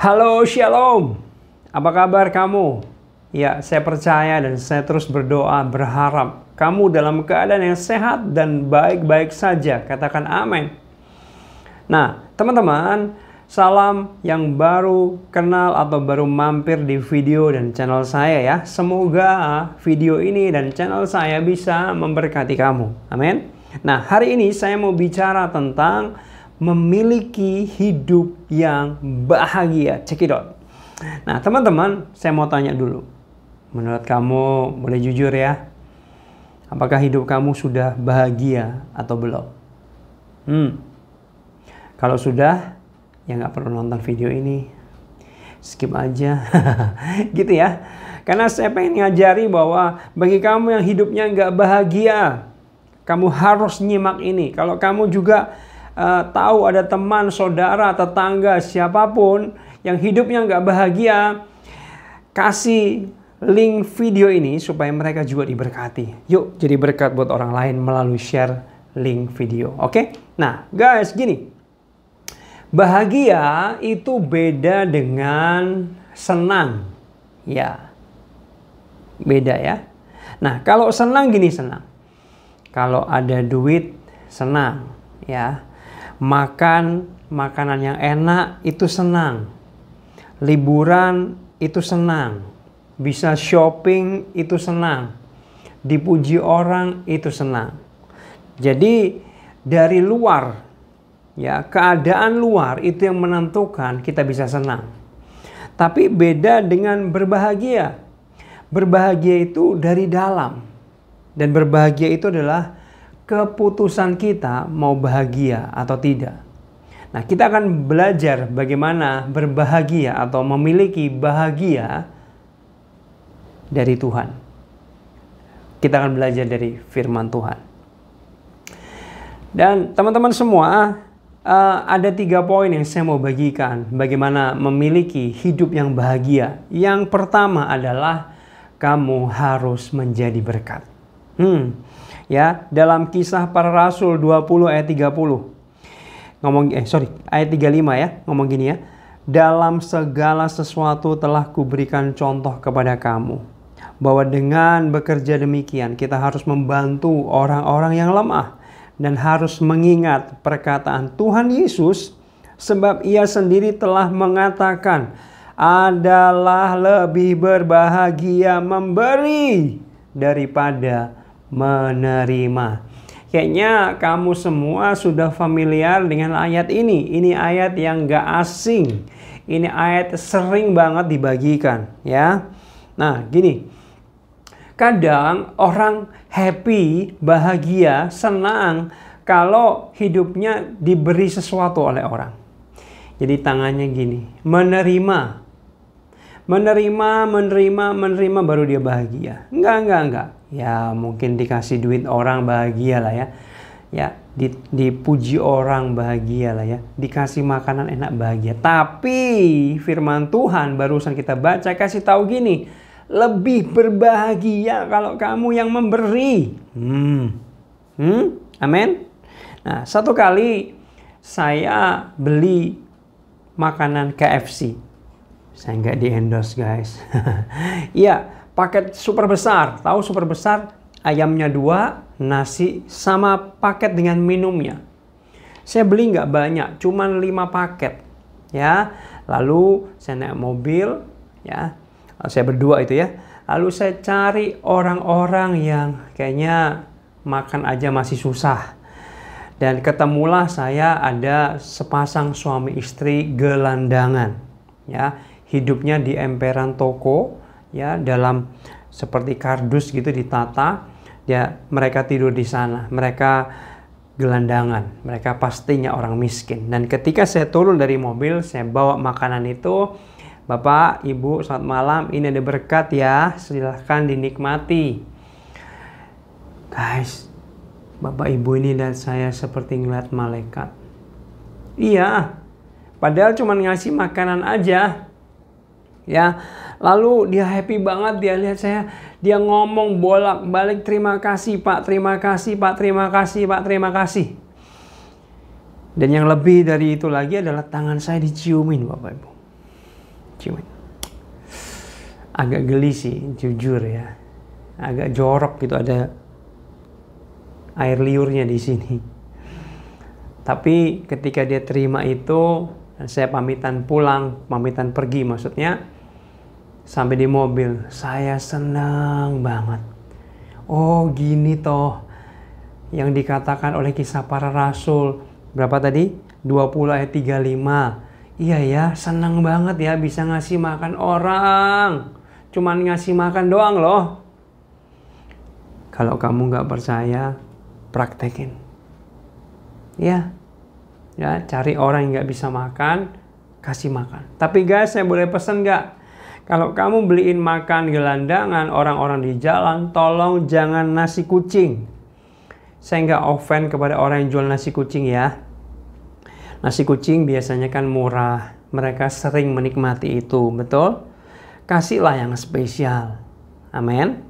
Halo Shalom, apa kabar kamu? Ya, saya percaya dan saya terus berdoa, berharap kamu dalam keadaan yang sehat dan baik-baik saja. Katakan amin. Nah, teman-teman, salam yang baru kenal atau baru mampir di video dan channel saya ya. Semoga video ini dan channel saya bisa memberkati kamu. Amin. Nah, hari ini saya mau bicara tentang memiliki hidup yang bahagia. Check it out. Nah, teman-teman, saya mau tanya dulu. Menurut kamu, boleh jujur ya, apakah hidup kamu sudah bahagia atau belum? Kalau sudah, ya nggak perlu nonton video ini. Skip aja. Gitu ya. Karena saya pengen ngajari bahwa bagi kamu yang hidupnya nggak bahagia, kamu harus nyimak ini. Kalau kamu juga tahu ada teman, saudara, tetangga, siapapun yang hidupnya nggak bahagia, kasih link video ini supaya mereka juga diberkati. Yuk jadi berkat buat orang lain melalui share link video. Oke? Nah guys, gini. Bahagia itu beda dengan senang. Ya. Beda ya. Nah kalau senang gini, senang. Kalau ada duit, senang. Ya. Makan makanan yang enak itu senang. Liburan itu senang. Bisa shopping itu senang. Dipuji orang itu senang. Jadi dari luar, ya, keadaan luar itu yang menentukan kita bisa senang. Tapi beda dengan berbahagia. Berbahagia itu dari dalam. Dan berbahagia itu adalah keputusan kita mau bahagia atau tidak. Nah, kita akan belajar bagaimana berbahagia atau memiliki bahagia dari Tuhan. Kita akan belajar dari firman Tuhan. Dan teman-teman semua, ada 3 poin yang saya mau bagikan bagaimana memiliki hidup yang bahagia. Yang pertama adalah kamu harus menjadi berkat. Ya, dalam Kisah Para Rasul 20 ayat 30. Ayat 35 ya. Ngomong gini ya. Dalam segala sesuatu telah kuberikan contoh kepada kamu, bahwa dengan bekerja demikian kita harus membantu orang-orang yang lemah dan harus mengingat perkataan Tuhan Yesus, sebab Ia sendiri telah mengatakan, adalah lebih berbahagia memberi daripada menerima. Kayaknya kamu semua sudah familiar dengan ayat ini. Ini ayat yang gak asing. Ini ayat sering banget dibagikan ya. Nah gini, kadang orang happy, bahagia, senang kalau hidupnya diberi sesuatu oleh orang. Jadi tangannya gini, menerima baru dia bahagia. Enggak. Ya mungkin dikasih duit orang bahagia lah ya. Ya, dipuji orang bahagia lah ya. Dikasih makanan enak bahagia. Tapi firman Tuhan barusan kita baca kasih tahu gini, lebih berbahagia kalau kamu yang memberi. Amin. Nah, satu kali saya beli makanan KFC. Saya nggak di-endorse guys. Iya, paket super besar. Tahu super besar? Ayamnya 2, nasi, sama paket dengan minumnya. Saya beli nggak banyak, cuman 5 paket. Ya, lalu saya naik mobil, ya, saya berdua itu ya. Lalu saya cari orang-orang yang kayaknya makan aja masih susah. Dan ketemulah saya ada sepasang suami istri gelandangan. Ya, hidupnya di emperan toko, ya, dalam seperti kardus gitu ditata. Ya, mereka tidur di sana. Mereka gelandangan. Mereka pastinya orang miskin. Dan ketika saya turun dari mobil, saya bawa makanan itu. Bapak, Ibu, selamat malam. Ini ada berkat ya. Silahkan dinikmati. Guys, Bapak Ibu ini dan saya seperti ngeliat malaikat. Iya, padahal cuma ngasih makanan aja. Ya, lalu dia happy banget, dia lihat saya, dia ngomong bolak-balik, terima kasih Pak, terima kasih Pak, terima kasih Pak, terima kasih. Dan yang lebih dari itu lagi adalah tangan saya diciumin Bapak Ibu. Ciuman. Agak geli sih, jujur ya. Agak jorok gitu, ada air liurnya di sini. Tapi ketika dia terima itu, saya pamitan pulang, pamitan pergi maksudnya. Sampai di mobil, saya senang banget. Oh gini toh yang dikatakan oleh Kisah Para Rasul. Berapa tadi? 20 ayat 35. Iya ya, senang banget ya bisa ngasih makan orang. Cuman ngasih makan doang loh. Kalau kamu nggak percaya, praktekin. Ya, cari orang yang nggak bisa makan, kasih makan. Tapi guys, saya boleh pesan nggak? Kalau kamu beliin makan gelandangan orang-orang di jalan, tolong jangan nasi kucing. Saya nggak offend kepada orang yang jual nasi kucing ya. Nasi kucing biasanya kan murah. Mereka sering menikmati itu, betul? Kasihlah yang spesial. Amin.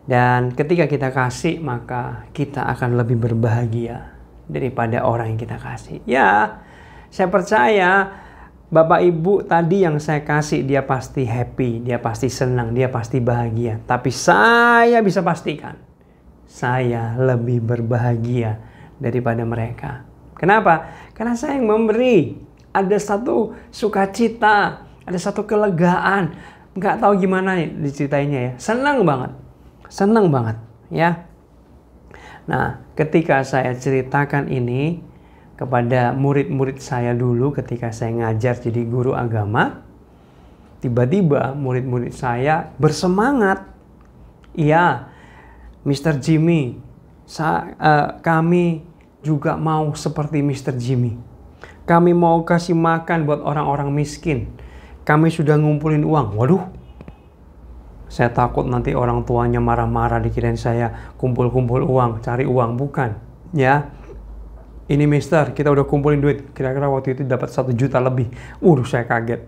Dan ketika kita kasih, maka kita akan lebih berbahagia daripada orang yang kita kasih. Ya, saya percaya Bapak Ibu tadi yang saya kasih, dia pasti happy, dia pasti senang, dia pasti bahagia. Tapi saya bisa pastikan, saya lebih berbahagia daripada mereka. Kenapa? Karena saya yang memberi. Ada satu sukacita, ada satu kelegaan. Nggak tahu gimana diceritainnya ya. Senang banget ya. Nah, ketika saya ceritakan ini kepada murid-murid saya dulu ketika saya ngajar jadi guru agama, tiba-tiba murid-murid saya bersemangat. Iya, Mr. Jimmy, kami juga mau seperti Mr. Jimmy. Kami mau kasih makan buat orang-orang miskin. Kami sudah ngumpulin uang. Waduh, saya takut nanti orang tuanya marah-marah dikirain saya kumpul-kumpul uang, cari uang. Bukan, ya. Ini mister, kita udah kumpulin duit. Kira-kira waktu itu dapat 1 juta lebih. Saya kaget.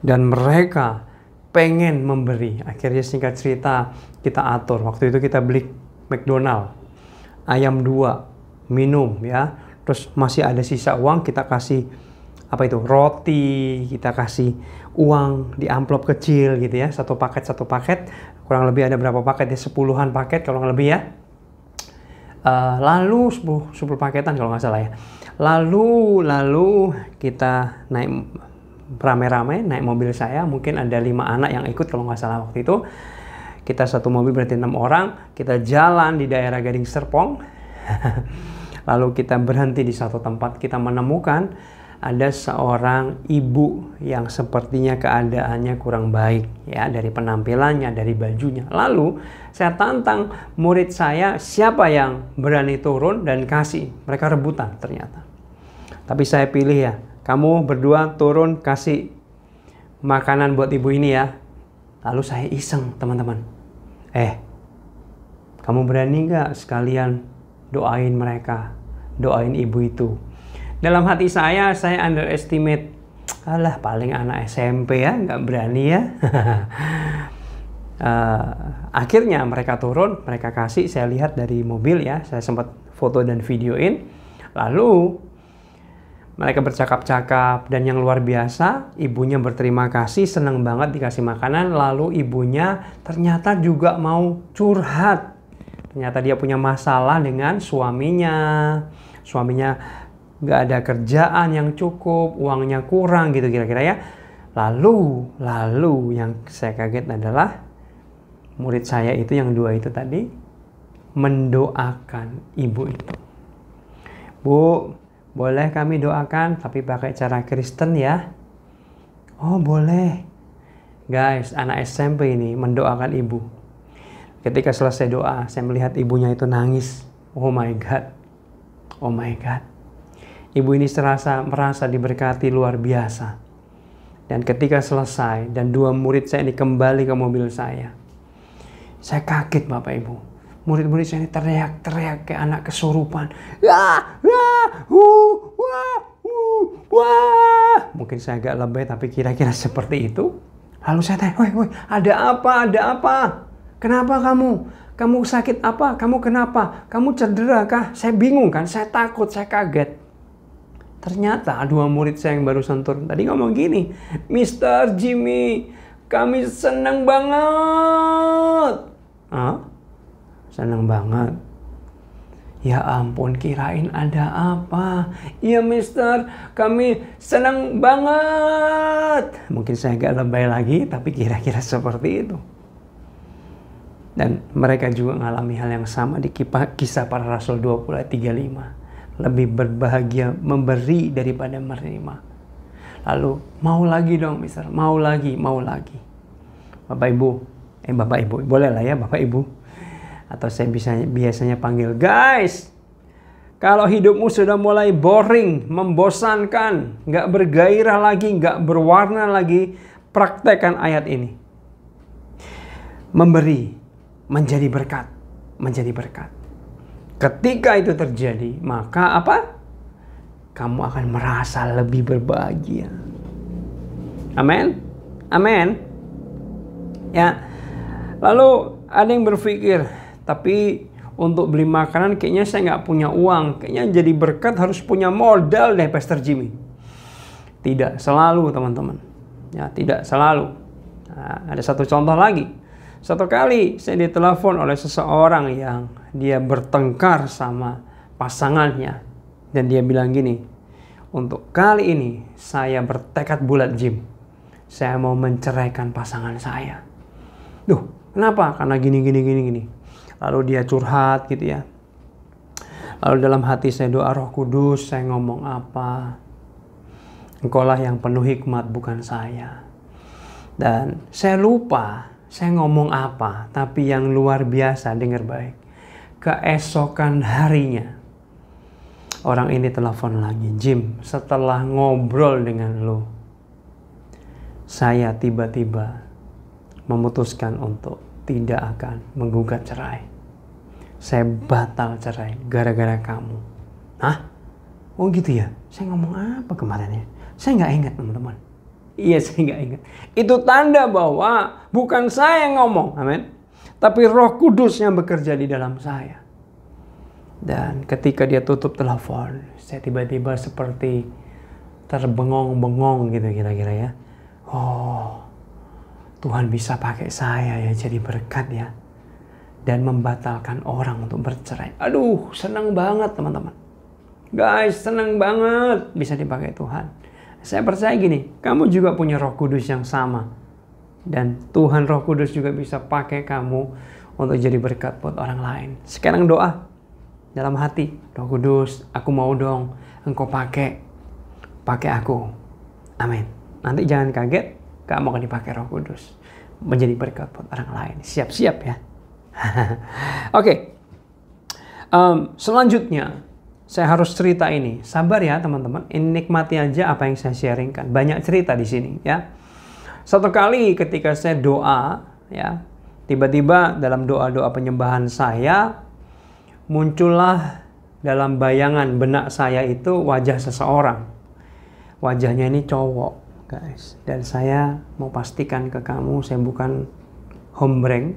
Dan mereka pengen memberi. Akhirnya singkat cerita, kita atur. Waktu itu kita beli McDonald. Ayam 2, minum ya. Terus masih ada sisa uang, kita kasih roti. Kita kasih uang di amplop kecil gitu ya. Satu paket. Kurang lebih ada berapa paket ya? 10-an paket kalau nggak lebih ya. Lalu 10 paketan kalau nggak salah ya. Lalu kita naik rame-rame, naik mobil saya. Mungkin ada 5 anak yang ikut kalau nggak salah waktu itu. Kita satu mobil berarti 6 orang. Kita jalan di daerah Gading Serpong. Lalu kita berhenti di satu tempat. Kita menemukan ada seorang ibu yang sepertinya keadaannya kurang baik ya, dari penampilannya, dari bajunya. Lalu saya tantang murid saya, siapa yang berani turun dan kasih. Mereka rebutan ternyata. Tapi saya pilih ya, kamu berdua turun kasih makanan buat ibu ini ya. Lalu saya iseng teman-teman. Kamu berani nggak sekalian doain mereka, doain ibu itu? Dalam hati saya underestimate. Alah, paling anak SMP ya, nggak berani ya. Akhirnya mereka turun, mereka kasih. Saya lihat dari mobil ya, saya sempat foto dan videoin. Lalu mereka bercakap-cakap, dan yang luar biasa, ibunya berterima kasih, senang banget dikasih makanan. Lalu ibunya ternyata juga mau curhat. Ternyata dia punya masalah dengan suaminya. Suaminya nggak ada kerjaan yang cukup, uangnya kurang gitu kira-kira ya. Lalu yang saya kaget adalah murid saya itu yang 2 itu tadi mendoakan ibu itu. Bu, boleh kami doakan tapi pakai cara Kristen ya? Oh boleh. Guys, anak SMP ini mendoakan ibu. Ketika selesai doa, saya melihat ibunya itu nangis. Oh my God. Ibu ini merasa diberkati luar biasa. Dan ketika selesai, dan 2 murid saya ini kembali ke mobil saya kaget Bapak Ibu. Murid-murid saya ini teriak-teriak kayak anak kesurupan. Mungkin saya agak lebay, tapi kira-kira seperti itu. Lalu saya tanya, woi, ada apa? Kenapa kamu? Kamu sakit apa? Kamu kenapa? Kamu cedera kah? Saya bingung kan, saya takut, saya kaget. Ternyata dua murid saya yang barusan turun tadi ngomong gini, Mr. Jimmy, kami senang banget. Hah? Senang banget? Ya ampun, kirain ada apa. Iya Mister, kami senang banget. Mungkin saya agak lebay lagi, tapi kira-kira seperti itu. Dan mereka juga mengalami hal yang sama di kisah para rasul 20 ayat 35. Lebih berbahagia memberi daripada menerima. Lalu, mau lagi dong Mister, mau lagi. Bapak Ibu, boleh lah ya Bapak Ibu. Atau saya biasanya panggil, guys, kalau hidupmu sudah mulai boring, membosankan, nggak bergairah lagi, nggak berwarna lagi, praktekkan ayat ini. Memberi, menjadi berkat. Ketika itu terjadi, maka apa? Kamu akan merasa lebih berbahagia. Amin? Ya. Lalu ada yang berpikir, tapi untuk beli makanan kayaknya saya nggak punya uang. Kayaknya jadi berkat harus punya modal deh Pastor Jimmy. Tidak selalu teman-teman. Ya, tidak selalu. Nah, ada satu contoh lagi. Satu kali saya ditelepon oleh seseorang yang dia bertengkar sama pasangannya. Dan dia bilang gini, untuk kali ini saya bertekad bulat Jim. Saya mau menceraikan pasangan saya. Duh, kenapa? Karena gini. Lalu dia curhat gitu ya. Lalu dalam hati saya doa Roh Kudus, saya ngomong apa? Engkaulah yang penuh hikmat, bukan saya. Dan saya lupa saya ngomong apa, tapi yang luar biasa, dengar baik. Keesokan harinya, orang ini telepon lagi, Jim, setelah ngobrol dengan lo, saya tiba-tiba memutuskan untuk tidak akan menggugat cerai. Saya batal cerai gara-gara kamu. Hah? Oh gitu ya? Saya ngomong apa kemarin ya? Saya nggak ingat teman-teman. Iya, saya nggak ingat. Itu tanda bahwa bukan saya yang ngomong, amin. Tapi Roh Kudus yang bekerja di dalam saya. Dan ketika dia tutup telepon, saya tiba-tiba seperti terbengong-bengong gitu kira-kira ya. Oh, Tuhan bisa pakai saya ya jadi berkat ya. Dan membatalkan orang untuk bercerai. Aduh, senang banget teman-teman. Guys, senang banget bisa dipakai Tuhan. Saya percaya gini, kamu juga punya Roh Kudus yang sama. Dan Tuhan Roh Kudus juga bisa pakai kamu untuk jadi berkat buat orang lain. Sekarang doa dalam hati, Roh Kudus, aku mau dong Engkau pakai aku. Amin. Nanti jangan kaget, kamu akan dipakai Roh Kudus menjadi berkat buat orang lain. Siap-siap ya. Oke. Selanjutnya saya harus cerita ini. Sabar ya teman-teman. Ini nikmati aja apa yang saya sharingkan. Banyak cerita di sini ya. Satu kali ketika saya doa ya, tiba-tiba dalam doa-doa penyembahan saya muncullah dalam bayangan benak saya itu wajah seseorang. Wajahnya ini cowok, guys. Dan saya mau pastikan ke kamu, saya bukan hombreng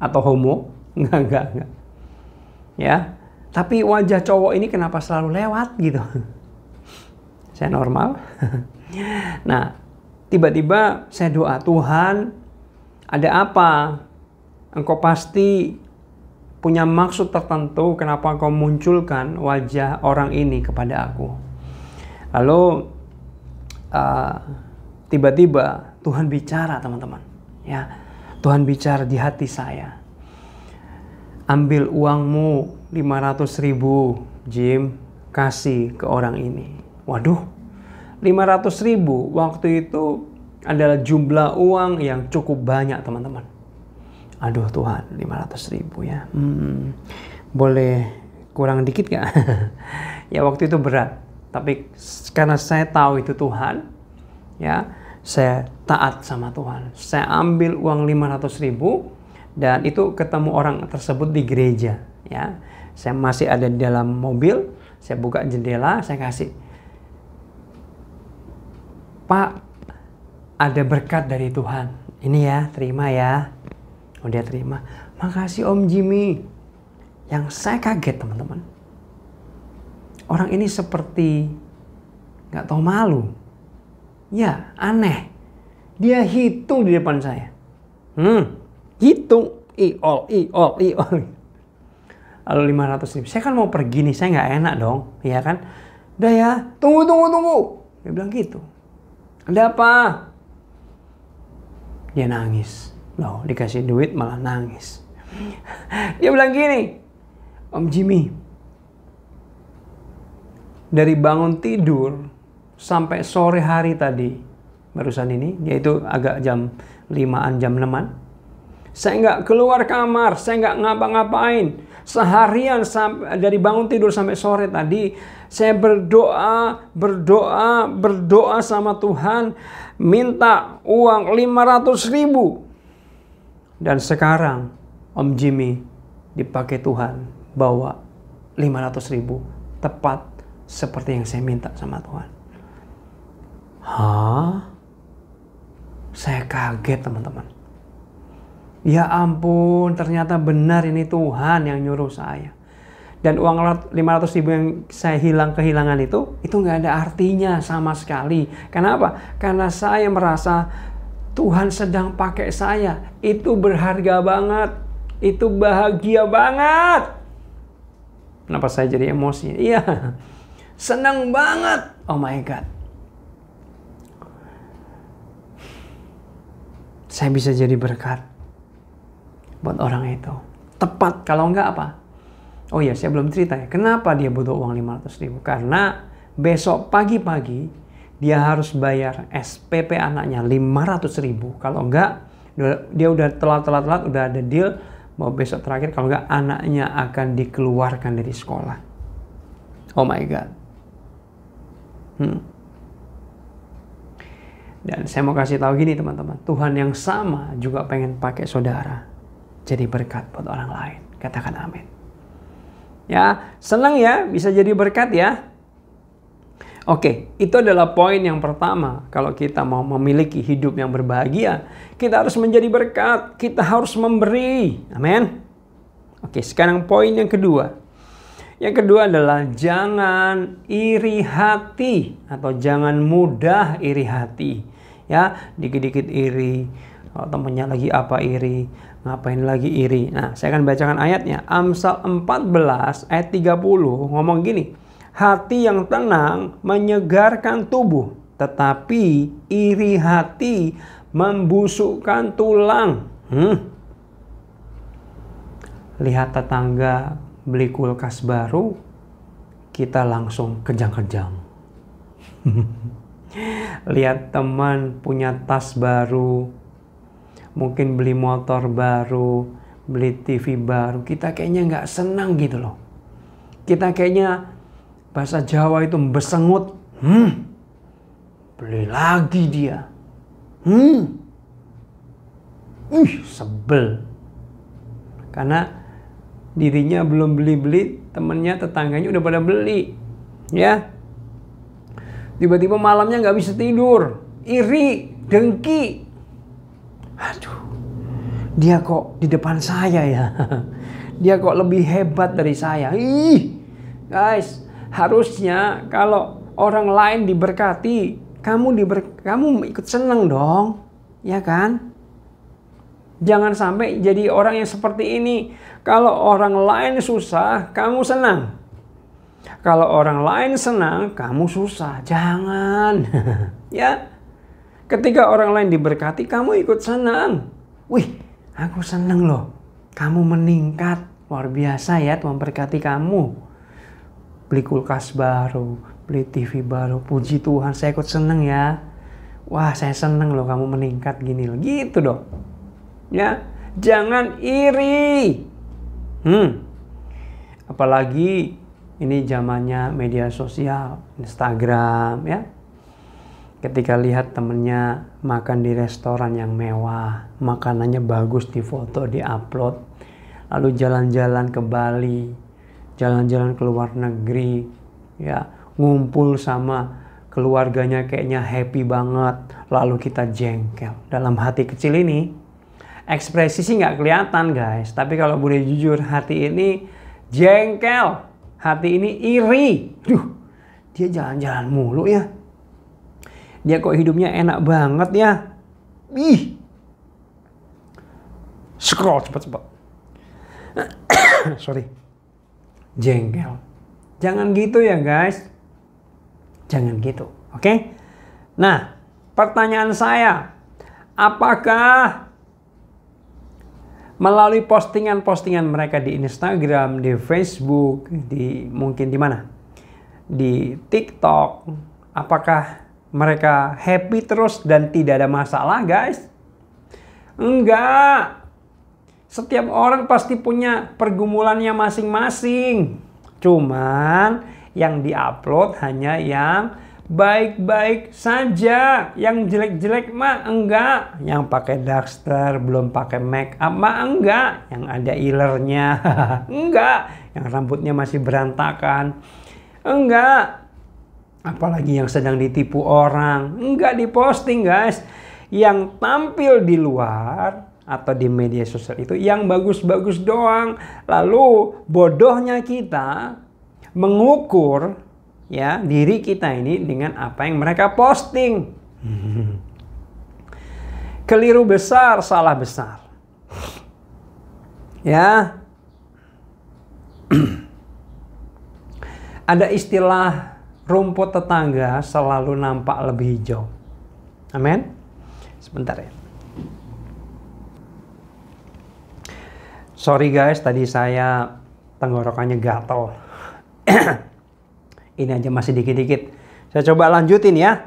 atau homo. Enggak. Ya. Tapi wajah cowok ini kenapa selalu lewat gitu? Saya normal. Nah, tiba-tiba saya doa, Tuhan, ada apa? Engkau pasti punya maksud tertentu kenapa Engkau munculkan wajah orang ini kepada aku. Lalu tiba-tiba Tuhan bicara teman-teman. Ya, Tuhan bicara di hati saya. Ambil uangmu 500.000 Jim, kasih ke orang ini. Waduh, 500.000 waktu itu adalah jumlah uang yang cukup banyak teman-teman. Aduh Tuhan, 500.000 ya. Boleh kurang dikit gak? Ya waktu itu berat. Tapi karena saya tahu itu Tuhan, ya saya taat sama Tuhan. Saya ambil uang 500.000 dan itu ketemu orang tersebut di gereja. Ya, saya masih ada di dalam mobil. Saya buka jendela, saya kasih. Pak, ada berkat dari Tuhan. Ini ya, terima ya. Oh dia terima. Makasih Om Jimmy. Yang saya kaget teman-teman. Orang ini seperti Nggak tahu malu. Ya, aneh. Dia hitung di depan saya. Hitung. Iol. Lalu 500.000. Saya kan mau pergi nih, saya nggak enak dong. Ya kan? Udah ya, tunggu. Dia bilang gitu. Ada apa? Dia nangis. Loh, dikasih duit malah nangis. Dia bilang gini, Om Jimmy, dari bangun tidur sampai sore hari tadi, barusan ini, yaitu agak jam 5-an, jam 6-an, saya nggak keluar kamar, saya nggak ngapa-ngapain. Seharian dari bangun tidur sampai sore tadi, saya berdoa sama Tuhan, minta uang 500.000. Dan sekarang Om Jimmy dipakai Tuhan bawa 500.000, tepat seperti yang saya minta sama Tuhan. Hah? Saya kaget, teman-teman. Ya ampun, ternyata benar ini Tuhan yang nyuruh saya. Dan uang 500.000 yang saya kehilangan itu nggak ada artinya sama sekali. Kenapa? Karena saya merasa Tuhan sedang pakai saya. Itu berharga banget. Itu bahagia banget. Kenapa saya jadi emosi? Iya, senang banget. Oh my God. Saya bisa jadi berkat buat orang itu. Tepat, kalau enggak apa? Oh iya, saya belum cerita ya. Kenapa dia butuh uang 500.000? Karena besok pagi-pagi dia harus bayar SPP anaknya 500.000. Kalau enggak, dia udah telat, udah ada deal mau besok terakhir. Kalau enggak, anaknya akan dikeluarkan dari sekolah. Oh my God. Dan saya mau kasih tahu gini, teman-teman. Tuhan yang sama juga pengen pakai saudara jadi berkat buat orang lain. Katakan amin. Ya, senang ya bisa jadi berkat ya. Oke, itu adalah poin yang pertama. Kalau kita mau memiliki hidup yang berbahagia, kita harus menjadi berkat. Kita harus memberi. Amin. Oke, sekarang poin yang kedua. Yang kedua adalah jangan iri hati atau jangan mudah iri hati. Ya, dikit-dikit iri. Kalau temennya lagi apa iri, ngapain lagi iri. Nah, saya akan bacakan ayatnya. Amsal 14 ayat 30 ngomong gini. Hati yang tenang menyegarkan tubuh, tetapi iri hati membusukkan tulang. Lihat tetangga beli kulkas baru, kita langsung kejang-kejang. Lihat teman punya tas baru, mungkin beli motor baru, beli TV baru, kita kayaknya nggak senang gitu loh. Kita kayaknya bahasa Jawa itu besengut. Beli lagi dia. Sebel. Karena dirinya belum beli-beli, temennya, tetangganya udah pada beli. Ya. Tiba-tiba malamnya nggak bisa tidur. Iri, dengki. Aduh, dia kok di depan saya ya. Dia kok lebih hebat dari saya. Guys, harusnya kalau orang lain diberkati, kamu ikut seneng dong, ya kan? Jangan sampai jadi orang yang seperti ini. Kalau orang lain susah, kamu senang. Kalau orang lain senang, kamu susah. Jangan. Ya. Ketika orang lain diberkati, kamu ikut senang. Wih, aku senang loh. Kamu meningkat. Luar biasa ya, Tuhan berkati kamu. Beli kulkas baru, beli TV baru. Puji Tuhan, saya ikut senang ya. Wah, saya senang loh kamu meningkat gini loh. Gitu dong. Ya, jangan iri. Apalagi ini zamannya media sosial, Instagram ya. Ketika lihat temennya makan di restoran yang mewah, makanannya bagus, difoto, diupload, lalu jalan-jalan ke Bali, jalan-jalan ke luar negeri, ya, ngumpul sama keluarganya kayaknya happy banget, lalu kita jengkel. Dalam hati kecil ini, ekspresi sih nggak kelihatan guys, tapi kalau boleh jujur, hati ini jengkel, hati ini iri. Duh, dia jalan-jalan mulu ya. Dia kok hidupnya enak banget ya. Ih. Scroll cepat-cepat. Sorry. Jengkel. Jangan gitu ya guys. Jangan gitu. Oke? Nah, pertanyaan saya, apakah melalui postingan-postingan mereka di Instagram, di Facebook, mungkin di mana? Di TikTok, apakah mereka happy terus dan tidak ada masalah, guys? Enggak. Setiap orang pasti punya pergumulannya masing-masing. Cuman yang diupload hanya yang baik-baik saja. Yang jelek-jelek mah enggak. Yang pakai duster, belum pakai make up mah enggak. Yang ada ilernya enggak. Yang rambutnya masih berantakan enggak. Apalagi yang sedang ditipu orang enggak diposting, guys. Yang tampil di luar atau di media sosial itu yang bagus-bagus doang. Lalu bodohnya kita mengukur ya diri kita ini dengan apa yang mereka posting. Keliru besar, salah besar. Ya. Ada istilah rumput tetangga selalu nampak lebih hijau. Amin. Sebentar ya. Sorry guys, tadi saya tenggorokannya gatel. Ini aja masih dikit-dikit. Saya coba lanjutin ya.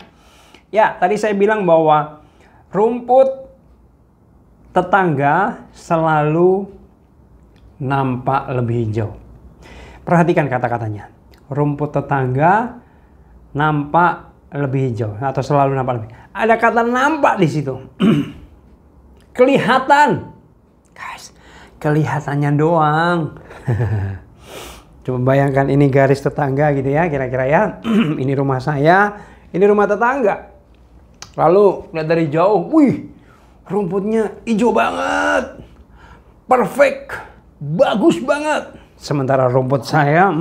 Ya, tadi saya bilang bahwa rumput tetangga selalu nampak lebih hijau. Perhatikan kata-katanya. Rumput tetangga nampak lebih hijau atau selalu nampak lebih. Ada kata nampak di situ. Kelihatan. Guys, kelihatannya doang. Coba bayangkan ini garis tetangga gitu ya, kira-kira ya. Ini rumah saya, ini rumah tetangga. Lalu lihat dari jauh, wih, rumputnya hijau banget. Perfect. Bagus banget. Sementara rumput saya,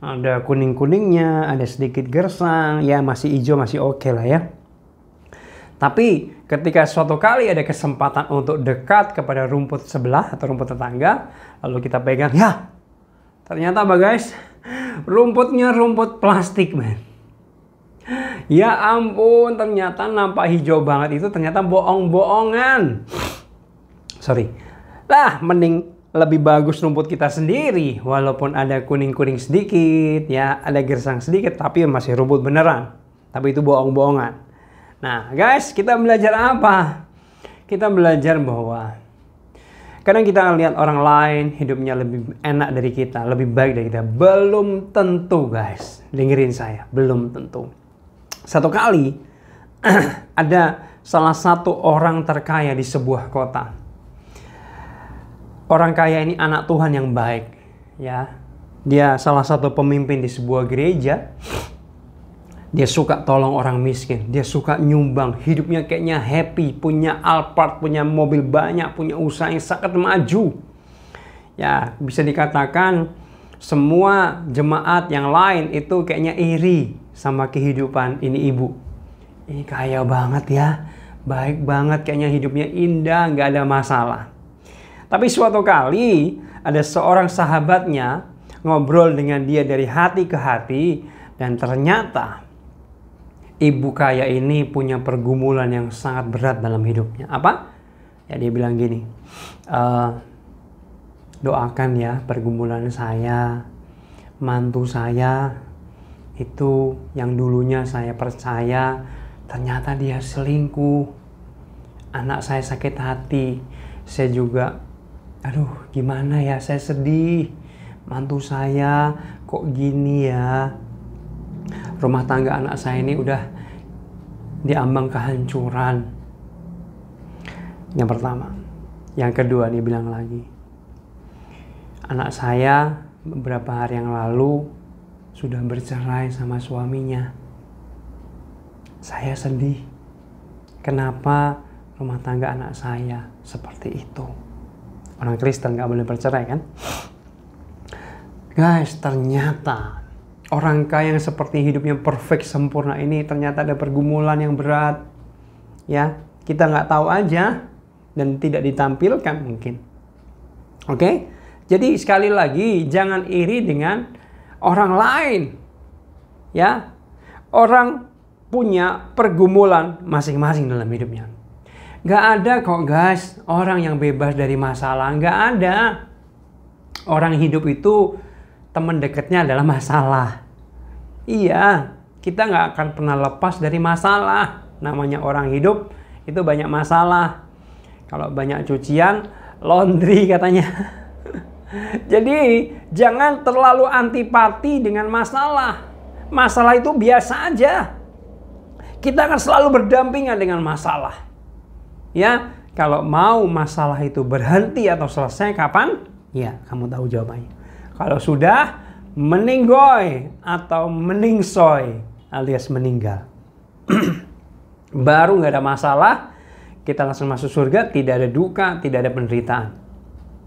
ada kuning-kuningnya, ada sedikit gersang, ya masih hijau, masih oke lah ya. Tapi ketika suatu kali ada kesempatan untuk dekat kepada rumput sebelah atau rumput tetangga, lalu kita pegang, ya ternyata apa guys? Rumputnya rumput plastik, man. Ya ampun, ternyata nampak hijau banget itu ternyata bohong-bohongan. Sorry. Lah, mending lebih bagus rumput kita sendiri. Walaupun ada kuning-kuning sedikit, ya ada gersang sedikit, tapi masih rumput beneran. Tapi itu bohong-bohongan. Nah guys, kita belajar apa? Kita belajar bahwa kadang kita lihat orang lain hidupnya lebih enak dari kita, lebih baik dari kita. Belum tentu guys, dengerin saya, belum tentu. Satu kali ada salah satu orang terkaya di sebuah kota. Orang kaya ini anak Tuhan yang baik, ya. Dia salah satu pemimpin di sebuah gereja. Dia suka tolong orang miskin, dia suka nyumbang, hidupnya kayaknya happy, punya Alphard, punya mobil banyak, punya usaha yang sangat maju. Ya, bisa dikatakan semua jemaat yang lain itu kayaknya iri sama kehidupan ini ibu. Ini kaya banget ya, baik banget, kayaknya hidupnya indah, nggak ada masalah. Tapi suatu kali ada seorang sahabatnya ngobrol dengan dia dari hati ke hati, dan ternyata ibu kaya ini punya pergumulan yang sangat berat dalam hidupnya. Apa? Ya dia bilang gini, doakan ya pergumulan saya, mantu saya itu yang dulunya saya percaya, ternyata dia selingkuh. Anak saya sakit hati, saya juga, aduh gimana ya, saya sedih. Mantu saya kok gini ya. Rumah tangga anak saya ini udah diambang kehancuran. Yang pertama. Yang kedua dia bilang lagi, anak saya beberapa hari yang lalu sudah bercerai sama suaminya. Saya sedih. Kenapa rumah tangga anak saya seperti itu? Orang Kristen gak boleh bercerai kan? Guys, ternyata orang kaya yang seperti hidupnya perfect, sempurna ini ternyata ada pergumulan yang berat. Ya, kita nggak tahu aja dan tidak ditampilkan mungkin. Oke? Jadi sekali lagi, jangan iri dengan orang lain. Ya, orang punya pergumulan masing-masing dalam hidupnya. Nggak ada kok guys, orang yang bebas dari masalah. Nggak ada. Orang hidup itu teman dekatnya adalah masalah. Iya, kita nggak akan pernah lepas dari masalah. Namanya orang hidup itu banyak masalah. Kalau banyak cucian, laundry katanya. Jadi jangan terlalu antipati dengan masalah. Masalah itu biasa aja. Kita akan selalu berdampingan dengan masalah. Ya, kalau mau masalah itu berhenti atau selesai kapan? Ya, kamu tahu jawabannya. Kalau sudah, meninggoy atau meningsoy alias meninggal. Baru nggak ada masalah, kita langsung masuk surga, tidak ada duka, tidak ada penderitaan.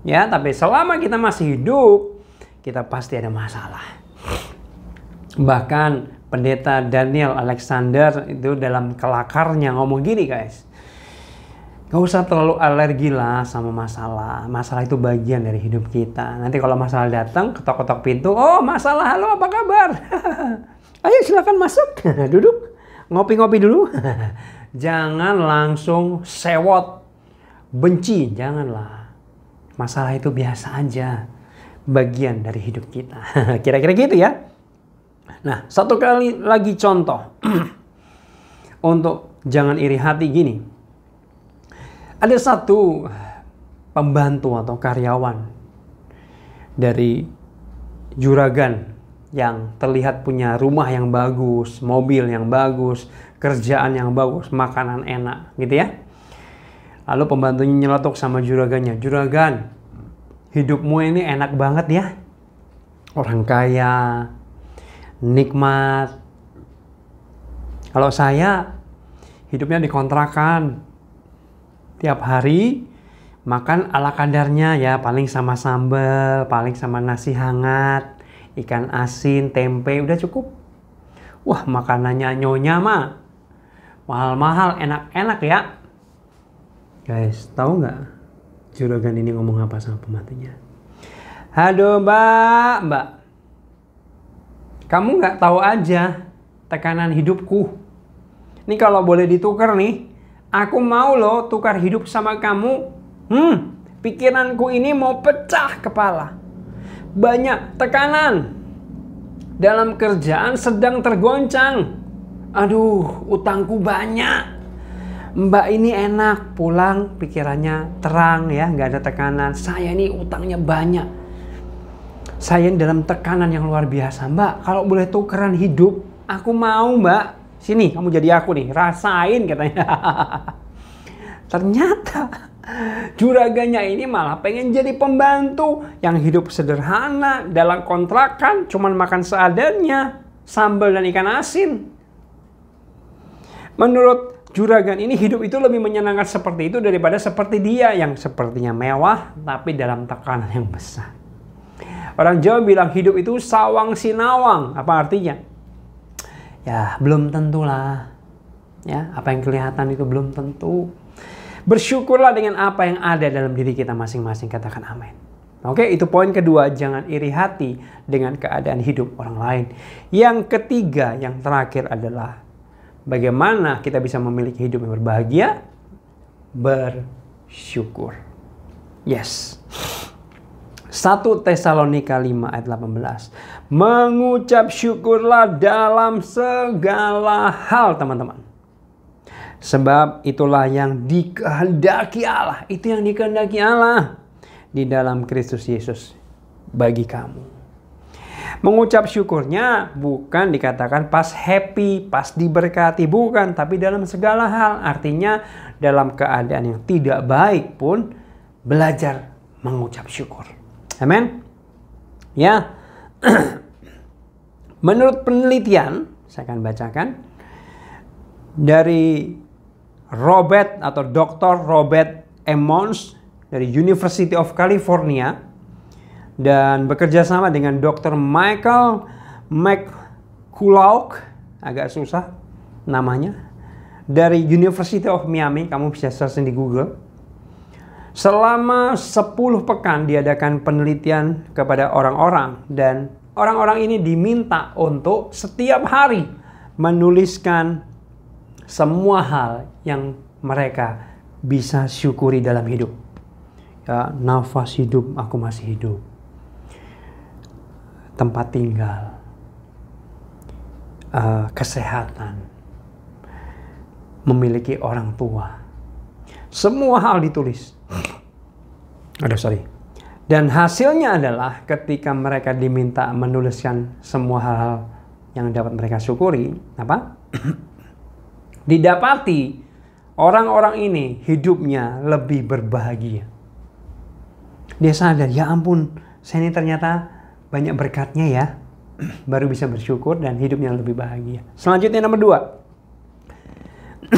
Ya, tapi selama kita masih hidup, kita pasti ada masalah. Bahkan pendeta Daniel Alexander itu dalam kelakarnya ngomong gini guys. Gak usah terlalu alergi lah sama masalah. Masalah itu bagian dari hidup kita. Nanti kalau masalah datang, ketok-ketok pintu. Oh masalah, halo apa kabar? Ayo silakan masuk, duduk, ngopi-ngopi dulu. Jangan langsung sewot, benci, janganlah. Masalah itu biasa aja, bagian dari hidup kita. Kira-kira gitu ya. Nah, satu kali lagi contoh. Untuk jangan iri hati gini. Ada satu pembantu atau karyawan dari juragan yang terlihat punya rumah yang bagus, mobil yang bagus, kerjaan yang bagus, makanan enak gitu ya. Lalu pembantunya nyeletuk sama juragannya, "Juragan, hidupmu ini enak banget ya. Orang kaya, nikmat. Kalau saya hidupnya dikontrakan. Tiap hari makan ala kadarnya ya, paling sama sambal, paling sama nasi hangat, ikan asin, tempe, udah cukup. Wah, makanannya nyonya mah mahal-mahal, enak-enak ya." Guys, tahu nggak juragan ini ngomong apa sama pembantunya? "Aduh mbak, kamu nggak tahu aja tekanan hidupku. Ini kalau boleh ditukar nih, aku mau loh tukar hidup sama kamu. Pikiranku ini mau pecah kepala. Banyak tekanan. Dalam kerjaan sedang tergoncang. Aduh, utangku banyak. Mbak ini enak, pulang pikirannya terang ya, nggak ada tekanan. Saya ini utangnya banyak. Saya dalam tekanan yang luar biasa. Mbak, kalau boleh tukeran hidup, aku mau mbak. Sini, kamu jadi aku nih, rasain," katanya. Ternyata juragannya ini malah pengen jadi pembantu yang hidup sederhana, dalam kontrakan, cuman makan seadanya, sambal dan ikan asin. Menurut juragan ini, hidup itu lebih menyenangkan seperti itu daripada seperti dia yang sepertinya mewah, tapi dalam tekanan yang besar. Orang Jawa bilang hidup itu sawang sinawang. Apa artinya? Ya, belum tentulah. Ya, apa yang kelihatan itu belum tentu. Bersyukurlah dengan apa yang ada dalam diri kita masing-masing. Katakan amin. Oke, itu poin kedua. Jangan iri hati dengan keadaan hidup orang lain. Yang ketiga, yang terakhir adalah bagaimana kita bisa memiliki hidup yang berbahagia? Bersyukur. Yes. 1 Tesalonika 5 ayat 18. Mengucap syukurlah dalam segala hal, teman-teman. Sebab itulah yang dikehendaki Allah. Itu yang dikehendaki Allah di dalam Kristus Yesus bagi kamu. Mengucap syukurnya bukan dikatakan pas happy, pas diberkati, bukan. Tapi dalam segala hal, artinya dalam keadaan yang tidak baik pun belajar mengucap syukur. Amin. Ya. Menurut penelitian, saya akan bacakan dari Robert atau Dr. Robert Emmons dari University of California dan bekerja sama dengan Dr. Michael McCullough, agak susah namanya, dari University of Miami, kamu bisa search di Google. Selama 10 pekan diadakan penelitian kepada orang-orang, dan orang-orang ini diminta untuk setiap hari menuliskan semua hal yang mereka bisa syukuri dalam hidup. Ya, nafas hidup, aku masih hidup. Tempat tinggal, kesehatan, memiliki orang tua. Semua hal ditulis. Dan hasilnya adalah ketika mereka diminta menuliskan semua hal-hal yang dapat mereka syukuri, apa? Didapati orang-orang ini hidupnya lebih berbahagia. Dia sadar, ya ampun, saya ini ternyata banyak berkatnya ya. Baru bisa bersyukur dan hidupnya lebih bahagia. Selanjutnya nomor 2.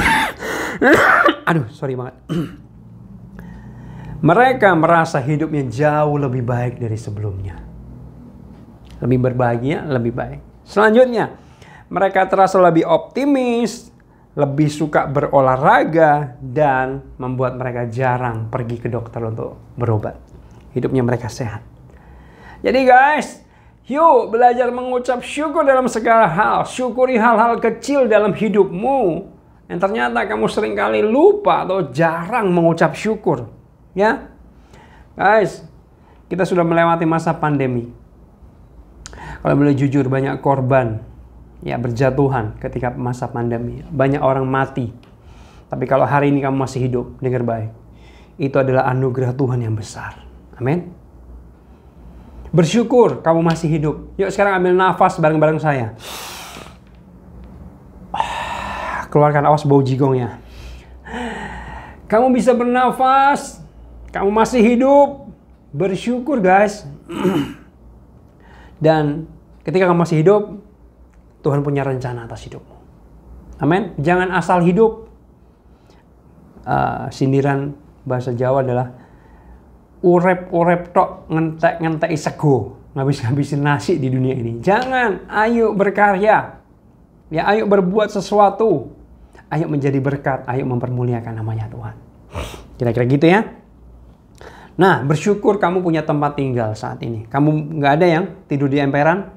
Aduh, sorry banget. Mereka merasa hidupnya jauh lebih baik dari sebelumnya. Lebih berbahagia, lebih baik. Selanjutnya, mereka terasa lebih optimis, lebih suka berolahraga, dan membuat mereka jarang pergi ke dokter untuk berobat. Hidupnya mereka sehat. Jadi guys, yuk belajar mengucap syukur dalam segala hal. Syukuri hal-hal kecil dalam hidupmu yang ternyata kamu seringkali lupa atau jarang mengucap syukur. Ya, guys, kita sudah melewati masa pandemi. Kalau boleh jujur, banyak korban ya berjatuhan ketika masa pandemi. Banyak orang mati. Tapi kalau hari ini kamu masih hidup, dengar baik, itu adalah anugerah Tuhan yang besar. Amin. Bersyukur kamu masih hidup. Yuk sekarang ambil nafas bareng-bareng saya. Keluarkan awas bau jigongnya. Kamu bisa bernafas. Kamu masih hidup. Bersyukur guys. Dan ketika kamu masih hidup, Tuhan punya rencana atas hidupmu. Amin. Jangan asal hidup. Sindiran bahasa Jawa adalah urep-urep tok ngentek-ngentek sego, ngabis-ngabisin nasi di dunia ini. Jangan, ayo berkarya. Ya, ayo berbuat sesuatu. Ayo menjadi berkat, ayo mempermuliakan namanya Tuhan. Kira-kira gitu ya. Nah, bersyukur kamu punya tempat tinggal saat ini. Kamu nggak ada yang tidur di emperan?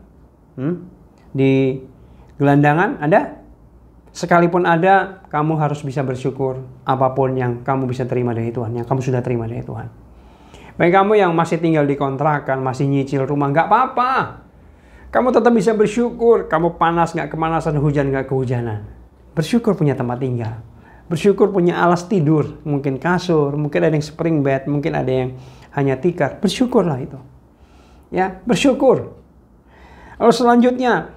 Di gelandangan ada? Sekalipun ada, kamu harus bisa bersyukur apapun yang kamu bisa terima dari Tuhan, yang kamu sudah terima dari Tuhan. Bagi kamu yang masih tinggal di kontrakan, masih nyicil rumah, nggak apa-apa. Kamu tetap bisa bersyukur. Kamu panas nggak kepanasan, hujan nggak kehujanan. Bersyukur punya tempat tinggal. Bersyukur punya alas tidur, mungkin kasur, mungkin ada yang spring bed, mungkin ada yang hanya tikar. Bersyukurlah itu. Ya, bersyukur. Lalu selanjutnya,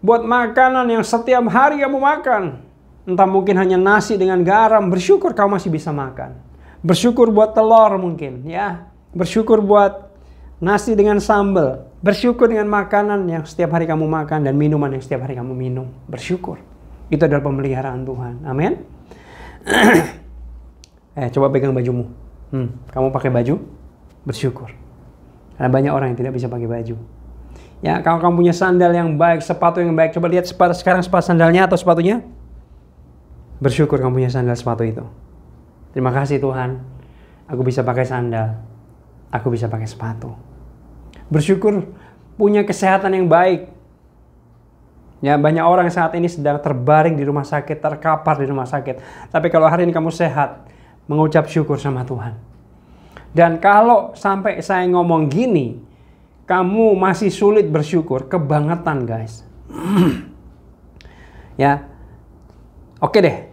buat makanan yang setiap hari kamu makan. Entah mungkin hanya nasi dengan garam, bersyukur kamu masih bisa makan. Bersyukur buat telur mungkin, ya. Bersyukur buat nasi dengan sambal. Bersyukur dengan makanan yang setiap hari kamu makan dan minuman yang setiap hari kamu minum. Bersyukur. Itu adalah pemeliharaan Tuhan. Amin. Coba pegang bajumu. Kamu pakai baju, bersyukur. Karena banyak orang yang tidak bisa pakai baju. Ya, kalau kamu punya sandal yang baik, sepatu yang baik, coba lihat sekarang sepatu sandalnya atau sepatunya. Bersyukur kamu punya sandal sepatu itu. Terima kasih Tuhan, aku bisa pakai sandal, aku bisa pakai sepatu. Bersyukur punya kesehatan yang baik. Ya, banyak orang saat ini sedang terbaring di rumah sakit, terkapar di rumah sakit. Tapi kalau hari ini kamu sehat, mengucap syukur sama Tuhan. Dan kalau sampai saya ngomong gini, kamu masih sulit bersyukur, kebangetan guys. Ya, oke deh.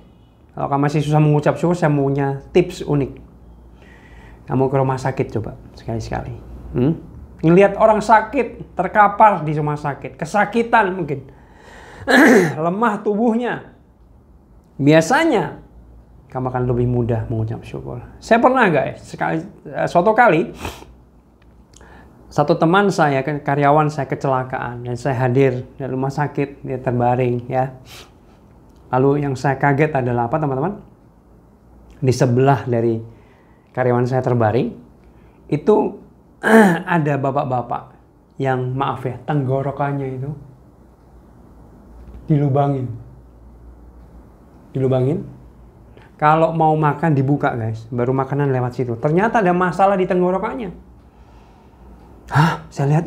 Kalau kamu masih susah mengucap syukur, saya punya tips unik. Kamu ke rumah sakit coba, sekali-sekali. Ngelihat orang sakit, terkapar di rumah sakit, kesakitan mungkin. Lemah tubuhnya. Biasanya kamu akan lebih mudah mengucap syukur. Saya pernah guys, suatu kali satu teman saya, karyawan saya kecelakaan dan saya hadir di rumah sakit, dia terbaring ya. Lalu yang saya kaget adalah apa teman-teman? Di sebelah dari karyawan saya terbaring itu ada bapak-bapak yang maaf ya, tenggorokannya itu dilubangin. Dilubangin. Kalau mau makan dibuka guys, baru makanan lewat situ. Ternyata ada masalah di tenggorokannya. Hah? Saya lihat,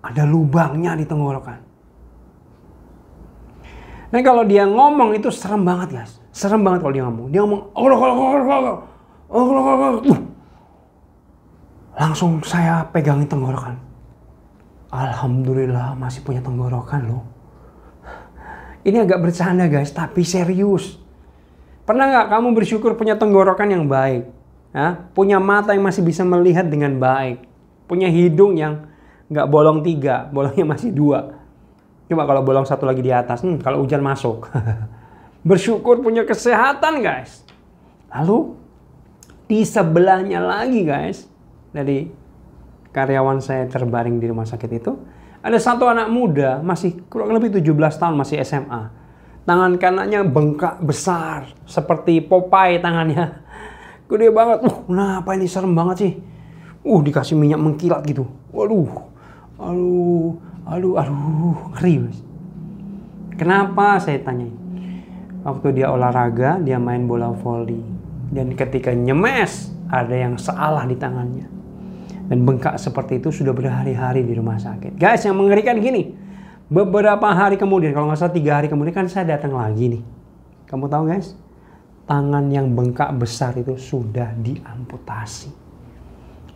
ada lubangnya di tenggorokan. Nah kalau dia ngomong itu serem banget guys. Serem banget kalau dia ngomong. Dia ngomong, langsung saya pegangin tenggorokan. Alhamdulillah masih punya tenggorokan loh. Ini agak bercanda guys, tapi serius. Pernah nggak kamu bersyukur punya tenggorokan yang baik? Punya mata yang masih bisa melihat dengan baik. Punya hidung yang nggak bolong 3, bolongnya masih 2. Cuma kalau bolong 1 lagi di atas, kalau hujan masuk. Bersyukur punya kesehatan guys. Lalu di sebelahnya lagi guys, dari karyawan saya terbaring di rumah sakit itu, ada satu anak muda masih kurang lebih 17 tahun, masih SMA. Tangan kanannya bengkak besar seperti Popeye tangannya. Gede banget. Kenapa ini serem banget sih? Dikasih minyak mengkilat gitu. Waduh. Aduh, ngeri mas. Kenapa saya tanya? Waktu dia olahraga, dia main bola voli. Dan ketika nyemes, ada yang salah di tangannya. Dan bengkak seperti itu sudah berhari-hari di rumah sakit. Guys, yang mengerikan gini. Beberapa hari kemudian, kalau nggak salah 3 hari kemudian kan saya datang lagi nih. Kamu tahu guys, tangan yang bengkak besar itu sudah diamputasi.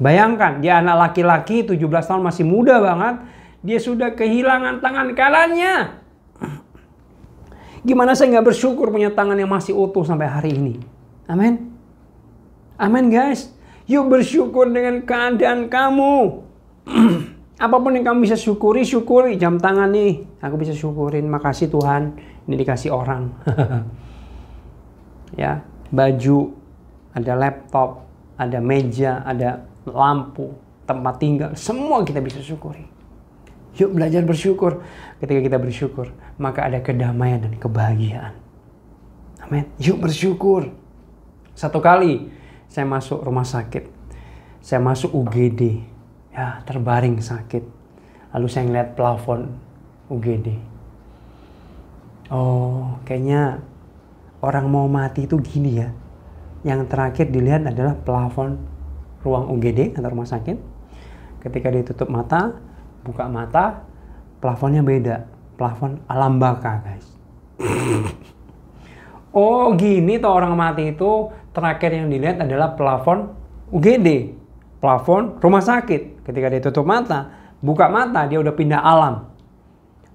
Bayangkan, dia anak laki-laki 17 tahun masih muda banget. Dia sudah kehilangan tangan kanannya. Gimana saya nggak bersyukur punya tangan yang masih utuh sampai hari ini. Amin. Amin guys. Yuk bersyukur dengan keadaan kamu. Apapun yang kamu bisa syukuri, syukuri. Jam tangan nih, aku bisa syukurin. Makasih Tuhan, ini dikasih orang. Ya, baju, ada laptop, ada meja, ada lampu, tempat tinggal. Semua kita bisa syukuri. Yuk belajar bersyukur. Ketika kita bersyukur, maka ada kedamaian dan kebahagiaan. Amin. Yuk bersyukur. Satu kali saya masuk rumah sakit. Saya masuk UGD. Ya, terbaring sakit. Lalu saya ngeliat plafon UGD. Kayaknya orang mau mati itu gini ya. Yang terakhir dilihat adalah plafon ruang UGD atau rumah sakit. Ketika ditutup mata, buka mata, plafonnya beda. Plafon alam baka, guys. Gini tuh orang mati itu terakhir yang dilihat adalah plafon UGD. Plafon rumah sakit. Ketika dia tutup mata, buka mata, dia udah pindah alam.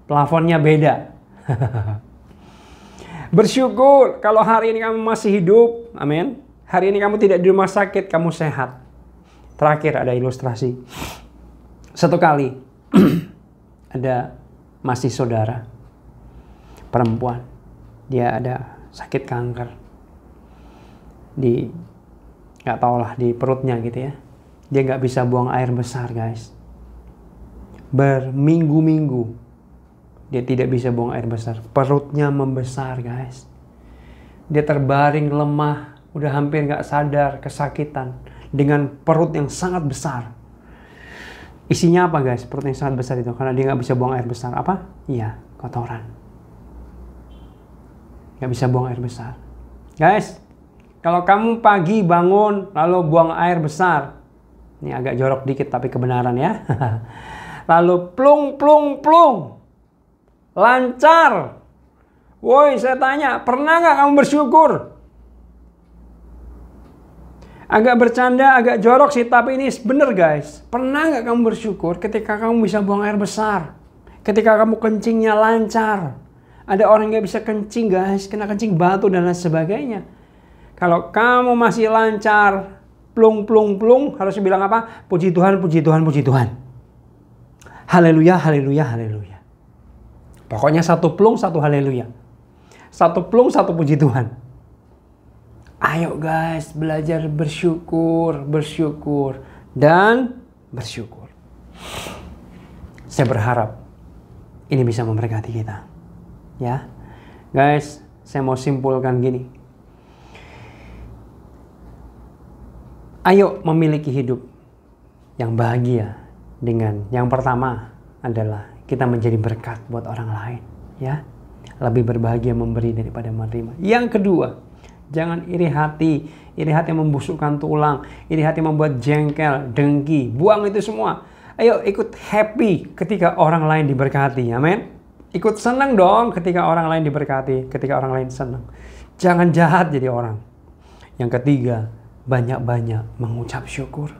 Plafonnya beda. Bersyukur kalau hari ini kamu masih hidup. Amin. Hari ini kamu tidak di rumah sakit, kamu sehat. Terakhir ada ilustrasi. Satu kali ada masih saudara perempuan. Dia ada sakit kanker. Nggak tahu lah, di perutnya gitu ya. Dia nggak bisa buang air besar guys. Berminggu-minggu dia tidak bisa buang air besar. Perutnya membesar guys. Dia terbaring lemah. Udah hampir nggak sadar, kesakitan. Dengan perut yang sangat besar. Isinya apa guys? Perut yang sangat besar itu. Karena dia nggak bisa buang air besar. Apa? Iya, kotoran. Nggak bisa buang air besar. Guys, kalau kamu pagi bangun lalu buang air besar. Ini agak jorok dikit tapi kebenaran ya. Lalu plung. Lancar. Woi, saya tanya, pernah nggak kamu bersyukur? Agak bercanda, agak jorok sih, tapi ini bener guys. Pernah nggak kamu bersyukur ketika kamu bisa buang air besar? Ketika kamu kencingnya lancar. Ada orang yang nggak bisa kencing guys, kena kencing batu dan lain sebagainya. Kalau kamu masih lancar, plung, harus bilang apa? Puji Tuhan, puji Tuhan, puji Tuhan. Haleluya, haleluya, haleluya. Pokoknya satu plung, satu haleluya. Satu plung, satu puji Tuhan. Ayo guys, belajar bersyukur, dan bersyukur. Saya berharap ini bisa memberkati kita. Ya, guys, saya mau simpulkan gini. Ayo memiliki hidup yang bahagia dengan yang pertama adalah kita menjadi berkat buat orang lain. Ya, lebih berbahagia memberi daripada menerima. Yang kedua, jangan iri hati. Iri hati membusukkan tulang. Iri hati membuat jengkel, dengki. Buang itu semua. Ayo ikut happy ketika orang lain diberkati. Amin. Ikut senang dong ketika orang lain diberkati, ketika orang lain senang. Jangan jahat jadi orang. Yang ketiga, banyak-banyak mengucap syukur.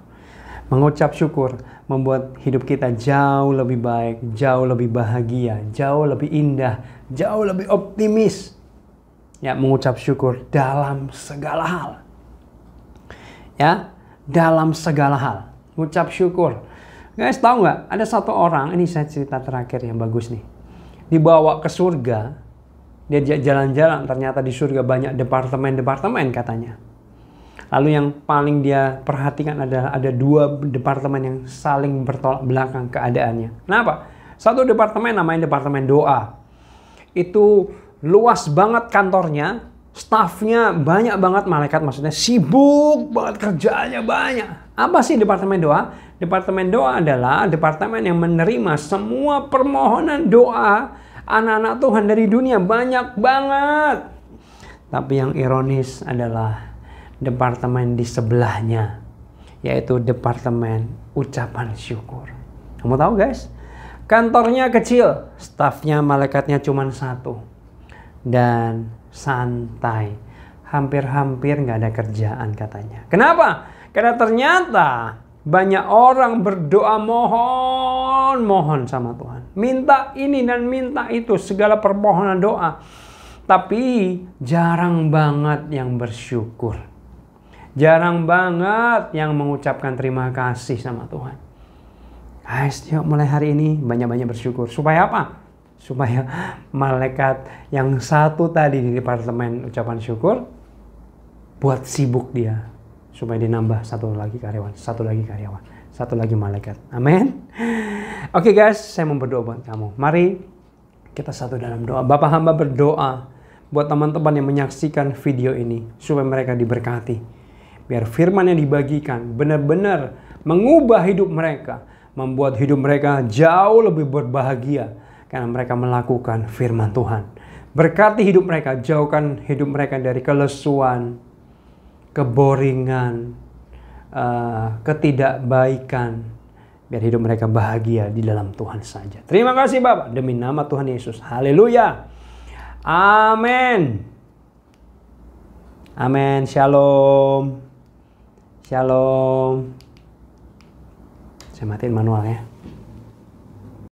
Mengucap syukur membuat hidup kita jauh lebih baik, jauh lebih bahagia, jauh lebih indah, jauh lebih optimis. Ya, mengucap syukur dalam segala hal. Ya, dalam segala hal. Mengucap syukur. Guys, tahu nggak? Ada satu orang, ini saya cerita terakhir yang bagus nih. Dibawa ke surga, dia jalan-jalan, ternyata di surga banyak departemen-departemen katanya. Lalu yang paling dia perhatikan adalah ada 2 departemen yang saling bertolak belakang keadaannya. Kenapa? Satu departemen namanya departemen doa. Itu luas banget kantornya, stafnya banyak banget, malaikat maksudnya sibuk banget, kerjaannya banyak. Apa sih departemen doa? Departemen doa adalah departemen yang menerima semua permohonan doa anak-anak Tuhan dari dunia, banyak banget. Tapi yang ironis adalah departemen di sebelahnya, yaitu departemen ucapan syukur. Kamu tahu guys, kantornya kecil, stafnya malaikatnya cuma 1, dan santai, hampir-hampir nggak ada kerjaan katanya. Kenapa? Karena ternyata banyak orang berdoa mohon sama Tuhan. Minta ini dan minta itu, segala permohonan doa. Tapi jarang banget yang bersyukur. Jarang banget yang mengucapkan terima kasih sama Tuhan. Guys, yuk mulai hari ini banyak-banyak bersyukur. Supaya apa? Supaya malaikat yang 1 tadi di departemen ucapan syukur buat sibuk dia. Supaya dinambah 1 lagi karyawan, 1 lagi karyawan, 1 lagi malaikat. Amin. Oke guys, saya mau berdoa buat kamu. Mari kita satu dalam doa. Bapak hamba berdoa buat teman-teman yang menyaksikan video ini, supaya mereka diberkati. Biar firman yang dibagikan benar-benar mengubah hidup mereka, membuat hidup mereka jauh lebih berbahagia karena mereka melakukan firman Tuhan. Berkati hidup mereka, jauhkan hidup mereka dari kelesuan, keboringan, ketidakbaikan. Biar hidup mereka bahagia di dalam Tuhan saja. Terima kasih Bapak, demi nama Tuhan Yesus. Haleluya. Amin. Amin. Shalom. Shalom. Saya matiin manualnya.